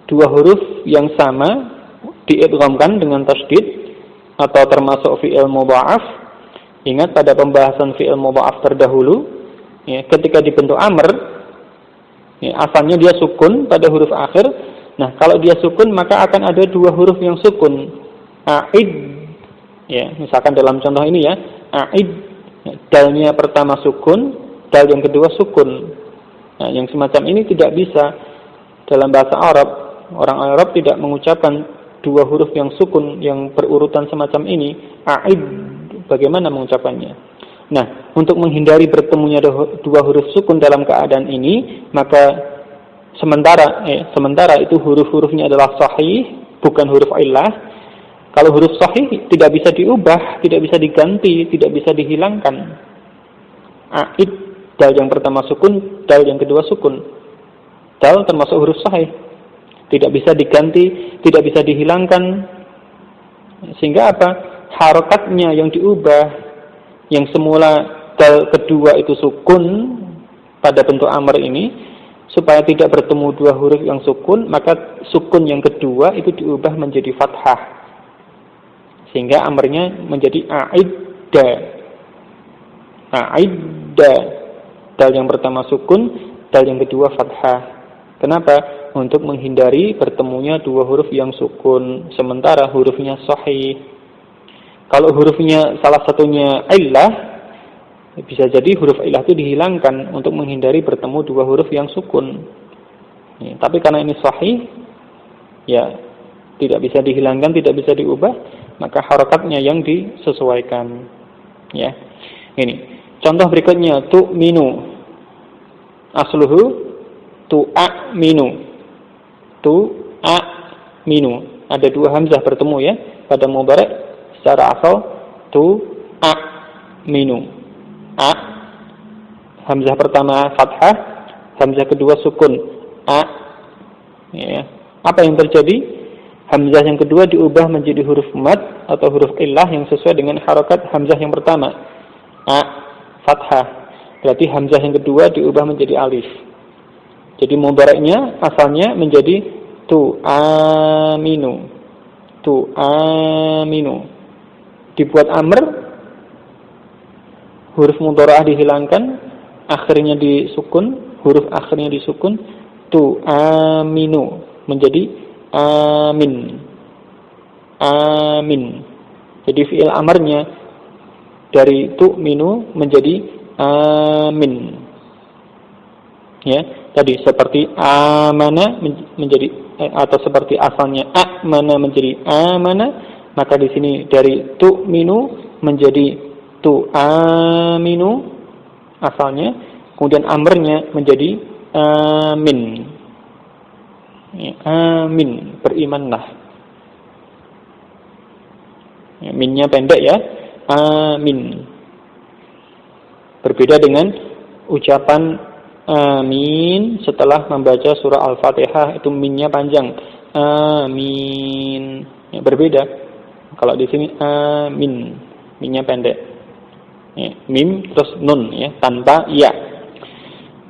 Dua huruf yang sama diidghamkan dengan tasydid atau termasuk fi'il mudha'af. Ingat pada pembahasan fi'il mudha'af terdahulu, ya, ketika dibentuk amr, ya, asalnya dia sukun pada huruf akhir. Nah, kalau dia sukun maka akan ada dua huruf yang sukun. A'id, ya, misalkan dalam contoh ini ya, a'id, ya, dalnya pertama sukun, dal yang kedua sukun. Nah, yang semacam ini tidak bisa dalam bahasa Arab. Orang Arab tidak mengucapkan dua huruf yang sukun yang berurutan semacam ini. A'id, bagaimana mengucapannya? Nah, untuk menghindari bertemunya dua huruf sukun dalam keadaan ini, maka sementara itu huruf-hurufnya adalah sahih, bukan huruf illah. Kalau huruf sahih tidak bisa diubah, tidak bisa diganti, tidak bisa dihilangkan. A'id, dal yang pertama sukun, dal yang kedua sukun. Dal termasuk huruf sahih, tidak bisa diganti, tidak bisa dihilangkan. Sehingga apa? Harokatnya yang diubah, yang semula dal kedua itu sukun pada bentuk amr ini, supaya tidak bertemu dua huruf yang sukun, maka sukun yang kedua itu diubah menjadi fathah, sehingga amrnya menjadi a'idda. A'idda, dal yang pertama sukun, dal yang kedua fathah. Kenapa? Untuk menghindari bertemunya dua huruf yang sukun, sementara hurufnya sahih. Kalau hurufnya salah satunya illah, bisa jadi huruf illah itu dihilangkan untuk menghindari bertemu dua huruf yang sukun. Ya, tapi karena ini sahih, ya tidak bisa dihilangkan, tidak bisa diubah, maka harakatnya yang disesuaikan. Ya, ini contoh berikutnya, tu'minu, asluhu tu'aminu, tu'aminu. Ada dua hamzah bertemu ya pada mudhari' secara asal tu'aminu. A, hamzah pertama fathah, hamzah kedua sukun. A, ya. Apa yang terjadi? Hamzah yang kedua diubah menjadi huruf mad atau huruf illah yang sesuai dengan harakat hamzah yang pertama. A, fathah. Berarti hamzah yang kedua diubah menjadi alif. Jadi mudhari'nya asalnya menjadi tu'aminu. Tu'aminu. Dibuat amr, huruf mudhari'ah dihilangkan, akhirnya disukun, huruf akhirnya disukun, tu'aminu menjadi amin. Amin. Jadi fi'il amarnya dari tu'minu menjadi amin. Ya, tadi seperti amana menjadi atau seperti asalnya amana menjadi amana, maka di sini dari tu'minu menjadi tu'aminu asalnya, kemudian amarnya menjadi amin. Ya, amin, berimanlah. Ya, minnya pendek ya, amin. Berbeda dengan ucapan amin setelah membaca surah Al-Fatihah, itu minnya panjang, amin. Ya, berbeda. Kalau di sini amin, minnya pendek. Ya, mim terus nun ya, tanpa ya.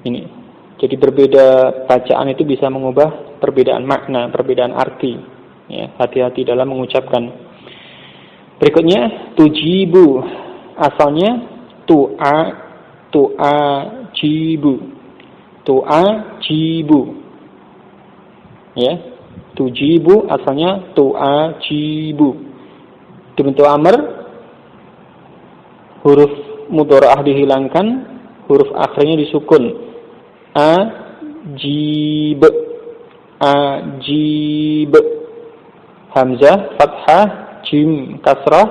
Ini. Jadi berbeda bacaan itu bisa mengubah perbedaan makna, perbedaan arti. Ya, hati-hati dalam mengucapkan. Berikutnya tujibu, asalnya tu'ajibu. Tu'ajibu. Ya, tujibu asalnya tu'ajibu. Dibentuk amr, huruf mudhari'ah dihilangkan, huruf akhirnya disukun. Ajib, ajib. Hamzah fathah, jim kasrah,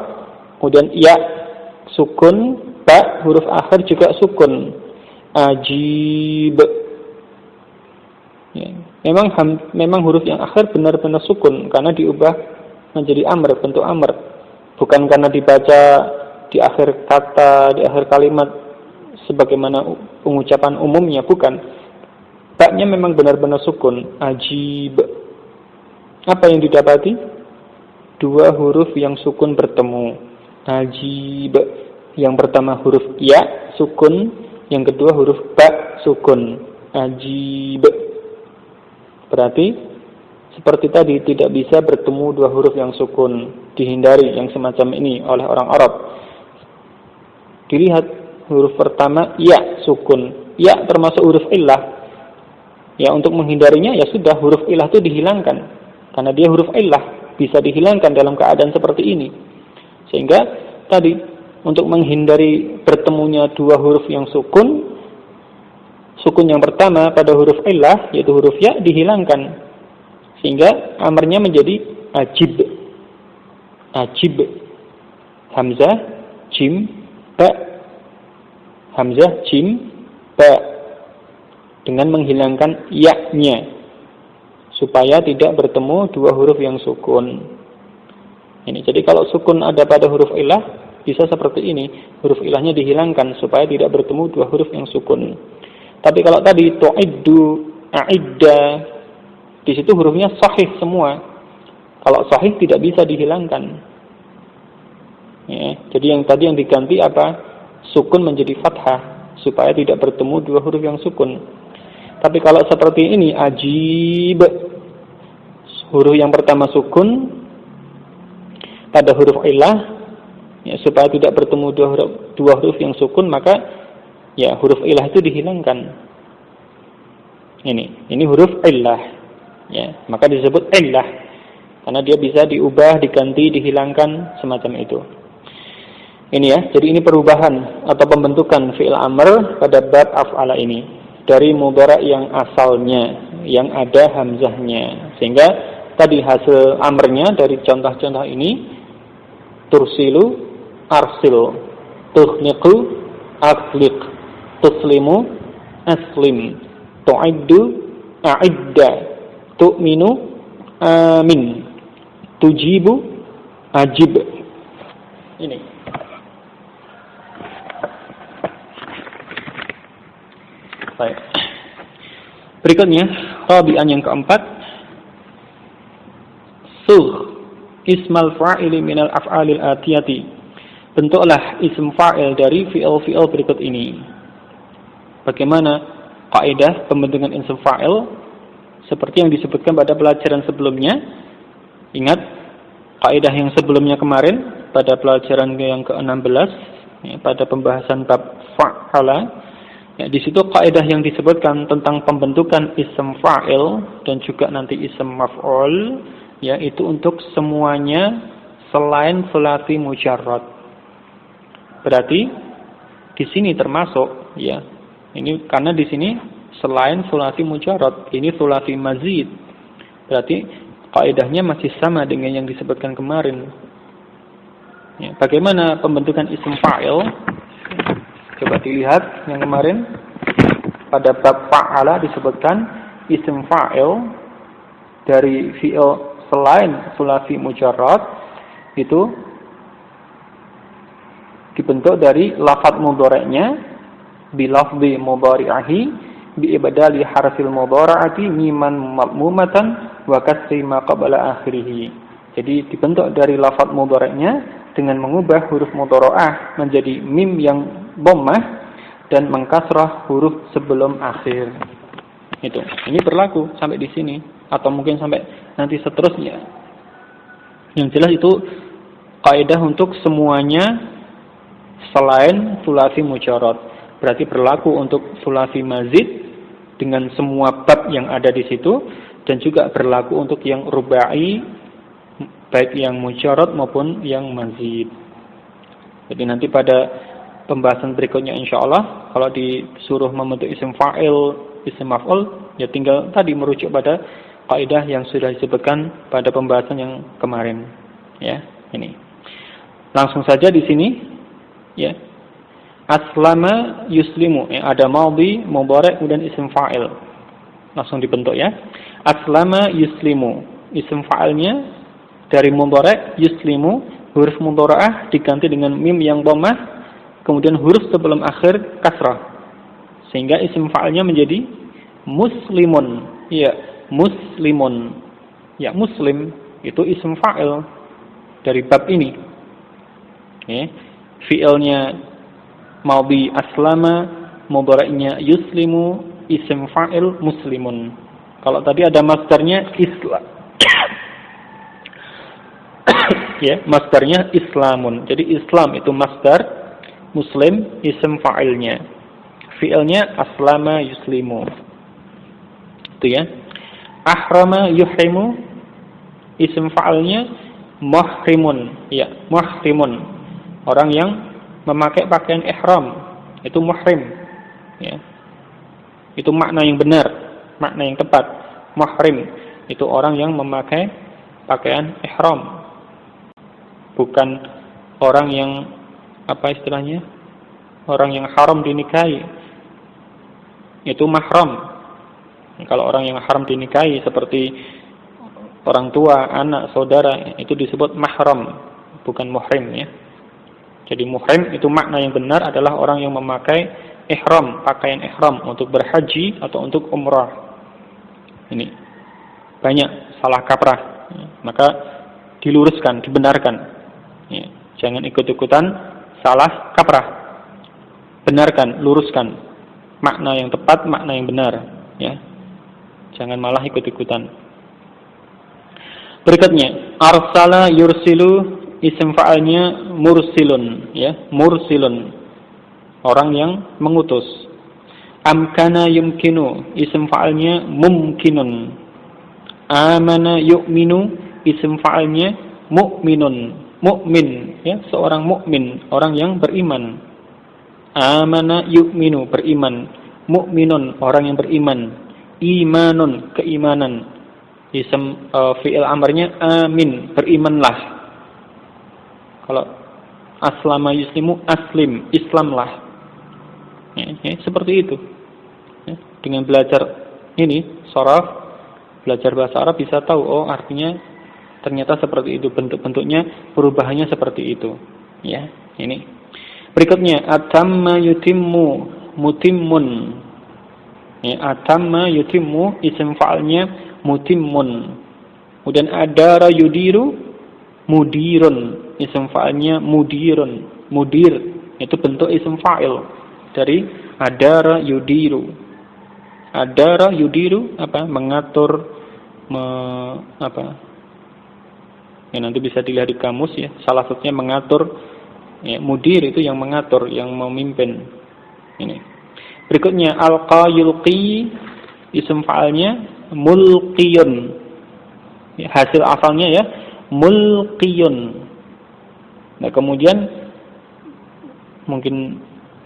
kemudian ya sukun, ba huruf akhir juga sukun. Ajib. Ya, memang huruf yang akhir benar-benar sukun karena diubah menjadi amr, bentuk amr. Bukan karena dibaca di akhir kata, di akhir kalimat sebagaimana pengucapan umumnya, bukan. Ba-nya memang benar-benar sukun, ajib. Apa yang didapati? Dua huruf yang sukun bertemu, ajib. Yang pertama huruf ya sukun, yang kedua huruf ba sukun, ajib. Berarti seperti tadi, tidak bisa bertemu dua huruf yang sukun, dihindari yang semacam ini oleh orang Arab. Dilihat huruf pertama ya sukun, ya termasuk huruf illah. Ya, untuk menghindarinya ya sudah, huruf illah itu dihilangkan. Karena dia huruf illah, bisa dihilangkan dalam keadaan seperti ini. Sehingga tadi, untuk menghindari bertemunya dua huruf yang sukun, sukun yang pertama pada huruf illah, yaitu huruf ya, dihilangkan. Sehingga amarnya menjadi ajib. Ajib. Hamzah, jim, ba. Hamzah, jim, ba. Dengan menghilangkan ya-nya, supaya tidak bertemu dua huruf yang sukun. Ini. Jadi kalau sukun ada pada huruf ilah, bisa seperti ini, huruf ilahnya dihilangkan supaya tidak bertemu dua huruf yang sukun. Tapi kalau tadi tu'iddu, a'idda, di situ hurufnya sahih semua. Kalau sahih tidak bisa dihilangkan. Ya, jadi yang tadi yang diganti apa? Sukun menjadi fathah supaya tidak bertemu dua huruf yang sukun. Tapi kalau seperti ini, ajib, huruf yang pertama sukun pada huruf ilah, ya, supaya tidak bertemu dua huruf yang sukun, maka ya huruf ilah itu dihilangkan. Ini huruf ilah, ya, maka disebut ilah karena dia bisa diubah, diganti, dihilangkan semacam itu. Ini ya, jadi ini perubahan atau pembentukan fi'il amr pada bab af'ala ini. Dari mudhari' yang asalnya, yang ada hamzahnya. Sehingga tadi hasil amrnya dari contoh-contoh ini, tursilu, arsil, tuhniqu, akhliq, tuslimu, aslim, tu'iddu, a'idda, tu'minu, amin, tujibu, ajib. Ini. Baik. Berikutnya, rabi'an yang keempat, sugh ismal fa'ili minal af'alil atiyati. Bentuklah ism fa'il dari fi'il-fi'il berikut ini. Bagaimana kaidah pembentukan ism fa'il? Seperti yang disebutkan pada pelajaran sebelumnya. Ingat kaidah yang sebelumnya kemarin pada pelajaran yang ke-16, ya, pada pembahasan bab fa'ala. Ya, di situ kaidah yang disebutkan tentang pembentukan ism fa'il dan juga nanti ism maf'ul, ya, itu untuk semuanya selain sulasi mujarrad. Berarti di sini termasuk, ya, ini karena di sini selain sulasi mujarrad, ini sulasi mazid. Berarti kaidahnya masih sama dengan yang disebutkan kemarin. Ya, bagaimana pembentukan ism fa'il? Coba dilihat yang kemarin pada bab fa'ala disebutkan ism fa'il dari fi'il selain sulasi mujarrad itu dibentuk dari lafadz mudhari'nya bi lafzi mudhari'ahi bi ibdali harfil mudhari'ati miman madmumatan wa kasri ma qabla akhirih. Jadi dibentuk dari lafadz mudhari'nya dengan mengubah huruf mudhari'ah menjadi mim yang dhammah dan mengkasrah huruf sebelum akhir. Itu. Ini berlaku sampai di sini atau mungkin sampai nanti seterusnya. Yang jelas itu kaidah untuk semuanya selain sulasi mujarrad. Berarti berlaku untuk sulasi mazid dengan semua bab yang ada di situ dan juga berlaku untuk yang rubai baik yang mujarrad maupun yang mazid. Jadi nanti pada pembahasan berikutnya insyaallah kalau disuruh membentuk isim fa'il, isim maf'ul, ya tinggal tadi merujuk pada kaidah yang sudah disebutkan pada pembahasan yang kemarin. Ya, ini. Langsung saja di sini, ya. Aslama yuslimu, ya, ada madhi, mudhari' dan isim fa'il. Langsung dibentuk ya. Aslama yuslimu. Isim fa'ilnya dari mudhari' yuslimu, huruf mudhari'ah diganti dengan mim yang dhammah, kemudian huruf sebelum akhir kasrah. Sehingga isim fa'ilnya menjadi muslimun. Ya, muslimun. Ya, muslim itu isim fa'il dari bab ini. Ya, fi'ilnya madhi aslama, mudhari'nya yuslimu, isim fa'il muslimun. Kalau tadi ada masdarnya islam. Ya, masdarnya islamun. Jadi Islam itu masdar, muslim isim fa'ilnya. Fi'ilnya aslama yuslimu. Itu ya. Ahrama yuhrimu, isim fa'ilnya muhrimun. Ya, muhrimun. Orang yang memakai pakaian ihram itu muhrim. Ya. Itu makna yang benar, makna yang tepat. Muhrim itu orang yang memakai pakaian ihram. Bukan orang yang apa istilahnya? Orang yang haram dinikahi. Itu mahram. Kalau orang yang haram dinikahi seperti orang tua, anak, saudara, itu disebut mahram, bukan muhrim ya. Jadi muhrim itu makna yang benar adalah orang yang memakai ihram, pakaian ihram untuk berhaji atau untuk umrah. Ini banyak salah kaprah. Maka diluruskan, dibenarkan. Ya, jangan ikut-ikutan salah kaprah. Benarkan, luruskan makna yang tepat, makna yang benar, ya. Jangan malah ikut-ikutan. Berikutnya, arsala yursilu, isim fa'ilnya mursilun, ya, mursilun. Orang yang mengutus. Amkana yumkinu, isim fa'ilnya mumkinun. Amana yu'minu, isim fa'ilnya mu'minun. Mukmin, ya, seorang mukmin, orang yang beriman. Amana yu'minu, beriman. Mukminun, orang yang beriman. imanun, keimanan. Ism fi'il amrnya amin, berimanlah. Kalau aslama yuslimu, aslim, islamlah. Seperti itu. Dengan belajar ini sharaf, belajar bahasa Arab bisa tahu, oh artinya ternyata seperti itu, bentuk-bentuknya perubahannya seperti itu. Ya, ini. Berikutnya atamma yutimmu, mutimmun. Atamma yutimmu, isim fa'alnya mutimmun. Kemudian adara yudiru, mudirun, isim fa'alnya mudirun, mudir. Itu bentuk isim fa'il dari adara yudiru. Adara yudiru apa? Mengatur, nanti bisa dilihat di kamus ya. Salah satunya mengatur. Ya, mudir itu yang mengatur, yang memimpin. Ini. Berikutnya alqa yulqi, isim fa'alnya mulqiyun. Ya, hasil asalnya ya mulqiyun. Nah, kemudian mungkin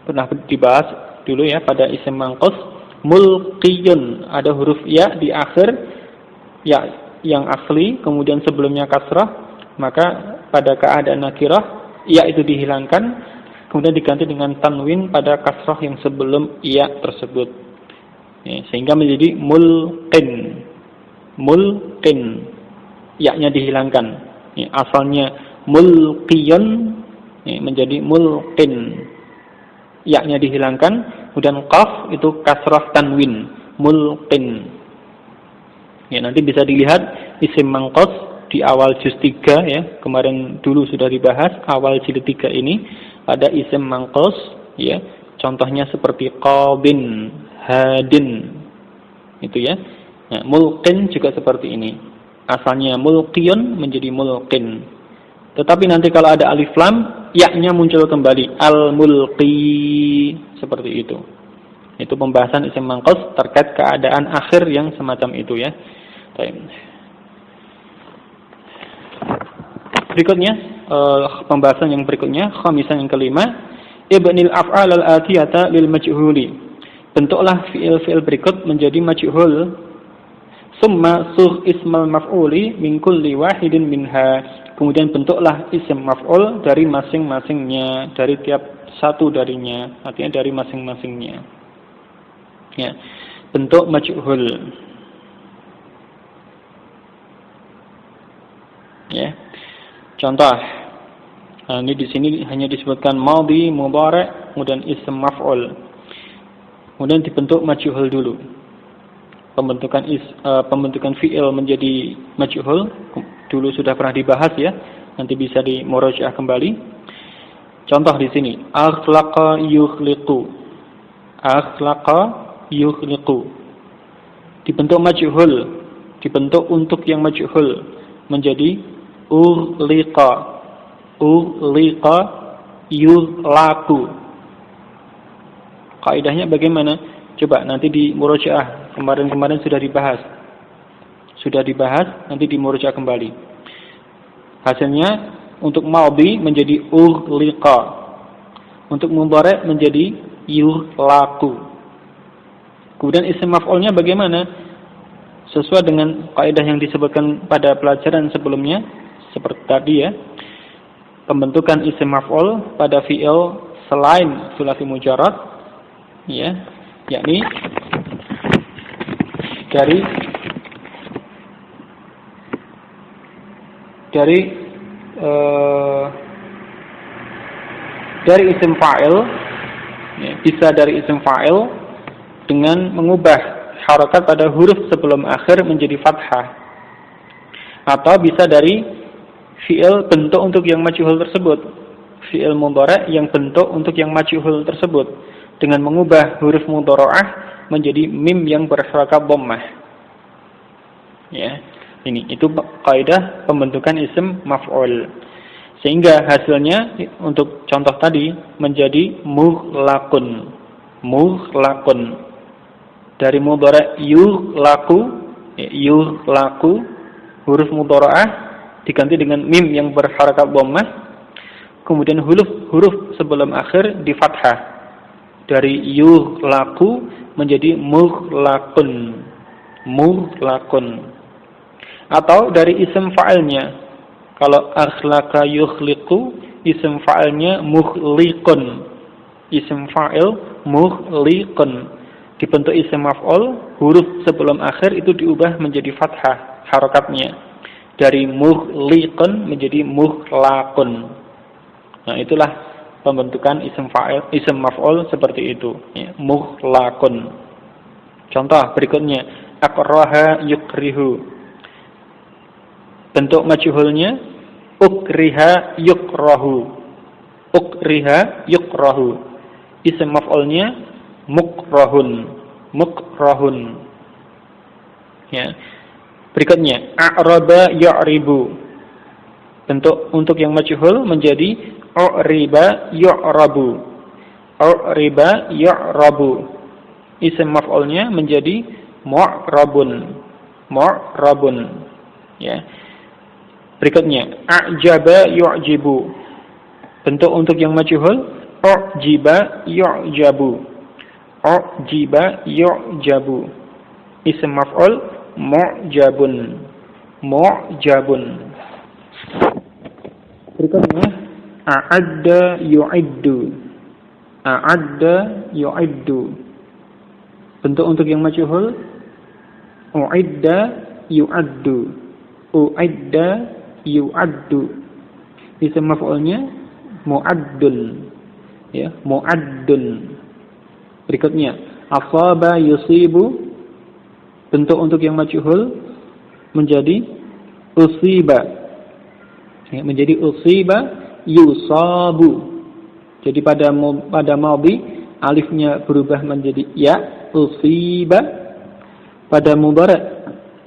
pernah dibahas dulu ya pada isim manqus, mulqiyun, ada huruf ya di akhir, ya yang asli, kemudian sebelumnya kasrah, maka pada keadaan nakirah ya itu dihilangkan, kemudian diganti dengan tanwin pada kasrah yang sebelum ya tersebut. Ya, sehingga menjadi mulqin. Mulqin. Ya-nya dihilangkan. Ya, asalnya mulqiyun ya, menjadi mulqin. Ya-nya dihilangkan, kemudian qaf itu kasrah tanwin, mulqin. Ya, nanti bisa dilihat isim manqus di awal juz 3 ya. Kemarin dulu sudah dibahas awal jilid 3 ini ada isim manqus ya. Contohnya seperti qadin, hadin. Itu ya. Nah, mulqin juga seperti ini. Asalnya mulqiyun menjadi mulqin. Tetapi nanti kalau ada alif lam, ya-nya muncul kembali, al-mulqi, seperti itu. Itu pembahasan isim manqus terkait keadaan akhir yang semacam itu ya. Berikutnya, pembahasan yang berikutnya, khamisan yang kelima, ibnil af'al al-atiyata lil majhuli. Bentuklah fi'il-fi'il berikut menjadi majhul. Summa sugh ismal maf'uli min kulli wahidin minha. Kemudian bentuklah isim maf'ul dari masing-masingnya, dari tiap satu darinya, artinya dari masing-masingnya. Ya, bentuk majhul. Ya. Contoh. Ini di sini hanya disebutkan madhi, mudhari', kemudian isim maf'ul. Kemudian dibentuk majhul dulu. Pembentukan fi'il menjadi majhul dulu sudah pernah dibahas ya. Nanti bisa di murajaah kembali. Contoh di sini, akhlaqa yukhliqu. Akhlaqa yukhliqu. Dibentuk majhul, dibentuk untuk yang majhul menjadi ughliqa. Ughliqa yughlaqu. Kaidahnya bagaimana? Coba nanti di murajaah. Kemarin sudah dibahas. Nanti di murajaah kembali. Hasilnya untuk madhi menjadi ughliqa. Untuk mudhari' menjadi yughlaqu. Kemudian isim maf'ulnya bagaimana? Sesuai dengan kaidah yang disebutkan pada pelajaran sebelumnya seperti tadi ya. Pembentukan isim maf'ul pada fi'il selain sulasi mujarrad ya, yakni dari isim fa'il ya, bisa dari isim fa'il dengan mengubah harakat pada huruf sebelum akhir menjadi fathah, atau bisa dari fi'il bentuk untuk yang majhul tersebut, fi'il mudhari' yang bentuk untuk yang majhul tersebut dengan mengubah huruf mudhara'ah menjadi mim yang berharakat dhammah. Ya, itu kaidah pembentukan isim maf'ul. Sehingga hasilnya untuk contoh tadi menjadi mughlaqun. Mughlaqun. Dari mudhari' yughlaqu, huruf mudhara'ah diganti dengan mim yang berharakat dhammah. Kemudian huruf sebelum akhir di fathah. Dari yughlaqu menjadi mughlaqun. Mughlaqun. Atau dari isim fa'ilnya. Kalau akhlaqa yukhliqu, isim fa'ilnya mukhliqun. Isim fa'il mukhliqun. Dibentuk isim maf'ul, huruf sebelum akhir itu diubah menjadi fathah harokatnya. Dari mukhliqun menjadi mughlaqun. Nah, itulah pembentukan isim fa'il, isim maf'ul seperti itu, ya, mughlaqun. Contoh berikutnya, akraha yukrihu. Bentuk majhulnya ukriha yukrahu. Ukriha yukrahu. Isim maf'ulnya mukrahun. Mukrahun. Ya. Berikutnya, a'raba ya'ribu. Bentuk untuk yang majhul menjadi u'riba yu'rabu. U'riba yu'rabu. Isim maf'ulnya menjadi mu'rabun. Mu'rabun. Ya. Berikutnya, a'jaba yu'jibu. Bentuk untuk yang majhul, u'jiba yu'jabu. U'jiba yu'jabu. Isim maf'ul mu'jabun. Mu'jabun. Berikutnya, a'adda yu'iddu. A'adda yu'iddu. Bentuk untuk yang majhul, u'idda yu'addu. U'idda yu'addu. Isim maf'ulnya mu'addun. Ya, mu'addun. Berikutnya, asaba yusibu. Bentuk untuk yang majhul menjadi usiba. Ya, menjadi usiba yusabu. Jadi pada madhi alifnya berubah menjadi ya, usiba. Pada mudhari'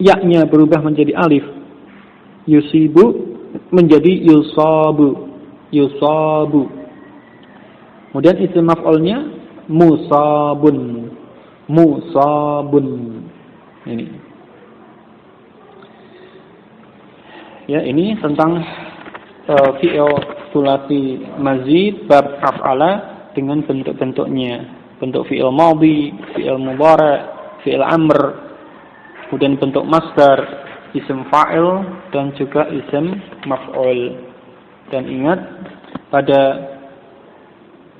ya-nya berubah menjadi alif, yusibu menjadi yusabu. Yusabu. Kemudian isim maf'ulnya musabun. Musabun. Ini. Ya, ini tentang fi'il sulasi mazid bab af'ala dengan bentuk-bentuknya. Bentuk fi'il madhi, fi'il mudhari', fi'il amr, kemudian bentuk masdar, isim fa'il dan juga isim maf'ul. Dan ingat, pada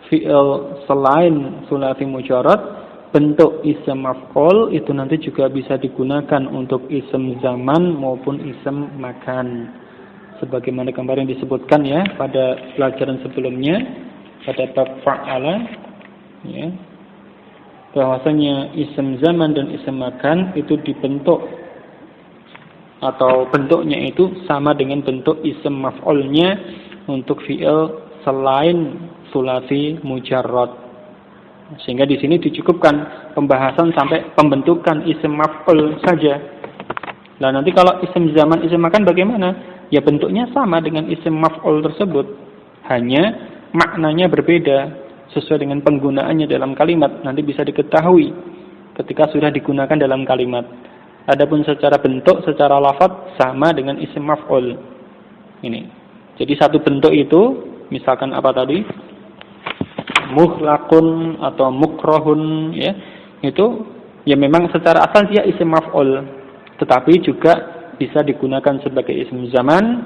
fi'il selain sulasi mujarrad, bentuk isim maf'ul itu nanti juga bisa digunakan untuk isim zaman maupun isim makan. Sebagaimana kemarin disebutkan ya pada pelajaran sebelumnya pada bab fa'ala, ya, bahwasanya isim zaman dan isim makan itu dibentuk atau bentuknya itu sama dengan bentuk isim maf'ulnya untuk fi'il selain sulasi mujarrad. Sehingga di sini dicukupkan pembahasan sampai pembentukan isim maf'ul saja. Nah, nanti kalau isim zaman, isim makan bagaimana? Ya bentuknya sama dengan isim maf'ul tersebut, hanya maknanya berbeda sesuai dengan penggunaannya dalam kalimat. Nanti bisa diketahui ketika sudah digunakan dalam kalimat. Adapun secara bentuk, secara lafaz sama dengan isim maf'ul. Ini. Jadi satu bentuk itu, misalkan apa tadi? Mughlaqun atau mukrahun, ya. Itu ya memang secara asal dia isim maf'ul, tetapi juga bisa digunakan sebagai isim zaman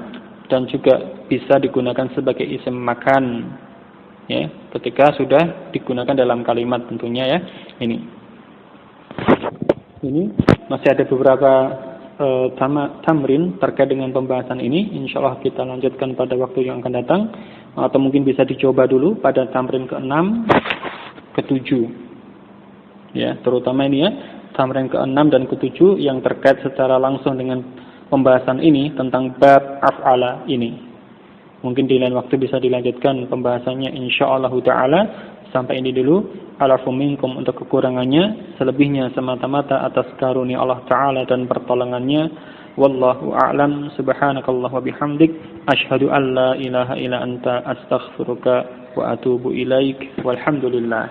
dan juga bisa digunakan sebagai isim makan, ya, ketika sudah digunakan dalam kalimat tentunya ya. Ini masih ada beberapa tamrin terkait dengan pembahasan ini. Insyaallah kita lanjutkan pada waktu yang akan datang, atau mungkin bisa dicoba dulu pada tamrin ke-6, ke-7. Ya, terutama ini ya, tamrin ke-6 dan ke-7 yang terkait secara langsung dengan pembahasan ini tentang bab af'ala ini. Mungkin di lain waktu bisa dilanjutkan pembahasannya insyaallah taala. Sampai ini dulu. Alafu minkum untuk kekurangannya, selebihnya semata-mata atas karunia Allah taala dan pertolongannya. Wallahu a'lam. Subhanakallah wa bihamdik, asyhadu an la ilaha illa anta, astaghfiruka wa atubu ilaik. Walhamdulillah.